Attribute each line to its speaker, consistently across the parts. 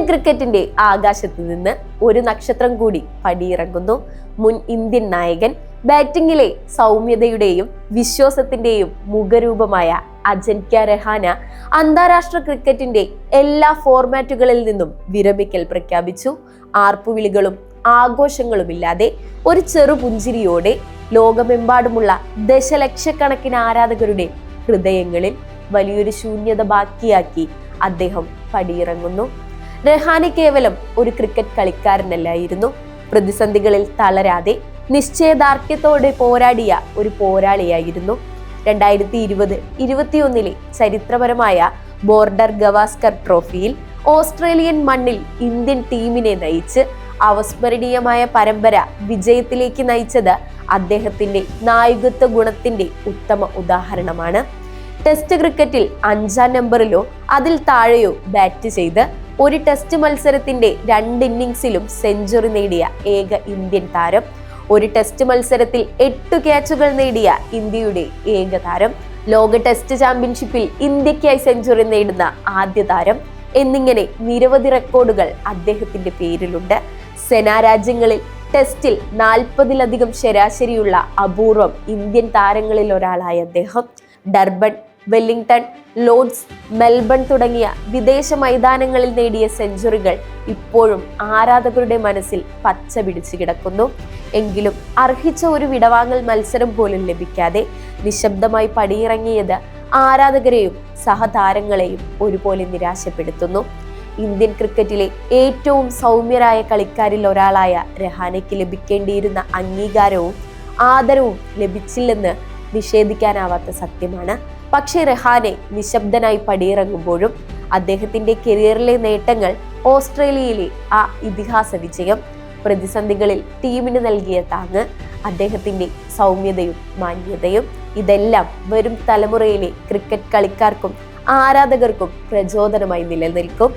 Speaker 1: ക്രിക്കറ്റിന്റെ ആകാശത്ത് നിന്ന് ഒരു നക്ഷത്രം കൂടി പടിയിറങ്ങുന്നു. മുൻ ഇന്ത്യൻ നായകൻ, ബാറ്റിംഗിലെ സൗമ്യതയുടെയും വിശ്വാസത്തിന്റെയും മുഖരൂപമായ അജിൻക്യ രഹാന അന്താരാഷ്ട്ര ക്രിക്കറ്റിന്റെ എല്ലാ ഫോർമാറ്റുകളിൽ നിന്നും വിരമിക്കൽ പ്രഖ്യാപിച്ചു. ആർപ്പുവിളികളും ആഘോഷങ്ങളുമില്ലാതെ ഒരു ചെറുപുഞ്ചിരിയോടെ ലോകമെമ്പാടുമുള്ള ദശലക്ഷക്കണക്കിന് ആരാധകരുടെ ഹൃദയങ്ങളിൽ വലിയൊരു ശൂന്യത ബാക്കിയാക്കി അദ്ദേഹം പടിയിറങ്ങുന്നു. രഹാനെ കേവലം ഒരു ക്രിക്കറ്റ് കളിക്കാരനല്ലായിരുന്നു. പ്രതിസന്ധികളിൽ തളരാതെ നിശ്ചയദാർഢ്യത്തോടെ പോരാടിയ ഒരു പോരാളിയായിരുന്നു. 2020-21 ചരിത്രപരമായ ബോർഡർ ഗവാസ്കർ ട്രോഫിയിൽ ഓസ്ട്രേലിയൻ മണ്ണിൽ ഇന്ത്യൻ ടീമിനെ നയിച്ച് അവസ്മരണീയമായ പരമ്പര വിജയത്തിലേക്ക് നയിച്ചത് അദ്ദേഹത്തിന്റെ നായകത്വ ഗുണത്തിന്റെ ഉത്തമ ഉദാഹരണമാണ്. ടെസ്റ്റ് ക്രിക്കറ്റിൽ 5-ാം നമ്പറിലോ അതിൽ താഴെയോ ബാറ്റ് ചെയ്ത് ഒരു ടെസ്റ്റ് മത്സരത്തിന്റെ 2 ഇന്നിംഗ്സിലും സെഞ്ചുറി നേടിയ ഏക ഇന്ത്യൻ താരം, ഒരു ടെസ്റ്റ് മത്സരത്തിൽ 8 ക്യാച്ചുകൾ നേടിയ ഇന്ത്യയുടെ ഏക താരം, ലോക ടെസ്റ്റ് ചാമ്പ്യൻഷിപ്പിൽ ഇന്ത്യക്കായി സെഞ്ചുറി നേടുന്ന ആദ്യ താരം എന്നിങ്ങനെ നിരവധി റെക്കോർഡുകൾ അദ്ദേഹത്തിന്റെ പേരിലുണ്ട്. സെന രാജ്യങ്ങളിൽ ടെസ്റ്റിൽ 40-ലധികം ശരാശരിയുള്ള അപൂർവം ഇന്ത്യൻ താരങ്ങളിൽ ഒരാളായ അദ്ദേഹം ഡർബൻ, വെല്ലിംഗ്ടൺ, ലോർഡ്സ്, മെൽബൺ തുടങ്ങിയ വിദേശ മൈതാനങ്ങളിൽ നേടിയ സെഞ്ചുറികൾ ഇപ്പോഴും ആരാധകരുടെ മനസ്സിൽ പച്ച പിടിച്ചു കിടക്കുന്നു. എങ്കിലും അർഹിച്ച ഒരു വിടവാങ്ങൽ മത്സരം പോലും ലഭിക്കാതെ നിശബ്ദമായി പടിയിറങ്ങിയത് ആരാധകരെയും സഹതാരങ്ങളെയും ഒരുപോലെ നിരാശപ്പെടുത്തുന്നു. ഇന്ത്യൻ ക്രിക്കറ്റിലെ ഏറ്റവും സൗമ്യരായ കളിക്കാരിൽ ഒരാളായ രഹാനെക്ക് ലഭിക്കേണ്ടിയിരുന്ന അംഗീകാരവും ആദരവും ലഭിച്ചില്ലെന്ന് നിഷേധിക്കാനാവാത്ത സത്യമാണ്. പക്ഷേ രഹാനെ നിശബ്ദനായി പടിയിറങ്ങുമ്പോഴും അദ്ദേഹത്തിന്റെ കരിയറിലെ നേട്ടങ്ങൾ, ഓസ്ട്രേലിയയിലെ ആ ഇതിഹാസ വിജയം, പ്രതിസന്ധികളിൽ ടീമിന് നൽകിയ താങ്ങ്, അദ്ദേഹത്തിന്റെ സൗമ്യതയും മാന്യതയും, ഇതെല്ലാം വരും തലമുറയിലെ ക്രിക്കറ്റ് കളിക്കാർക്കും ആരാധകർക്കും പ്രചോദനമായി നിലനിൽക്കും.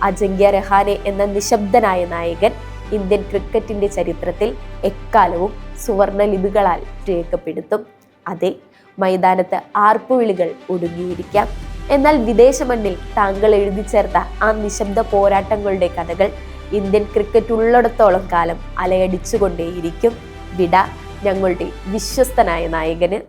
Speaker 1: അജിൻക്യ രഹാനെ എന്ന നിശബ്ദനായ നായകൻ ഇന്ത്യൻ ക്രിക്കറ്റിന്റെ ചരിത്രത്തിൽ എക്കാലവും സുവർണ ലിപികളാൽ രേഖപ്പെടുത്തും. അതെ, മൈതാനത്ത് ആർപ്പുവിളികൾ ഒടുങ്ങിയിരിക്കാം, എന്നാൽ വിദേശ മണ്ണിൽ താങ്കൾ എഴുതി ചേർത്ത ആ നിശബ്ദ പോരാട്ടങ്ങളുടെ കഥകൾ ഇന്ത്യൻ ക്രിക്കറ്റ് ഉള്ളിടത്തോളം കാലം അലയടിച്ചുകൊണ്ടേയിരിക്കും. വിട ഞങ്ങളുടെ വിശ്വസ്തനായ നായകന്.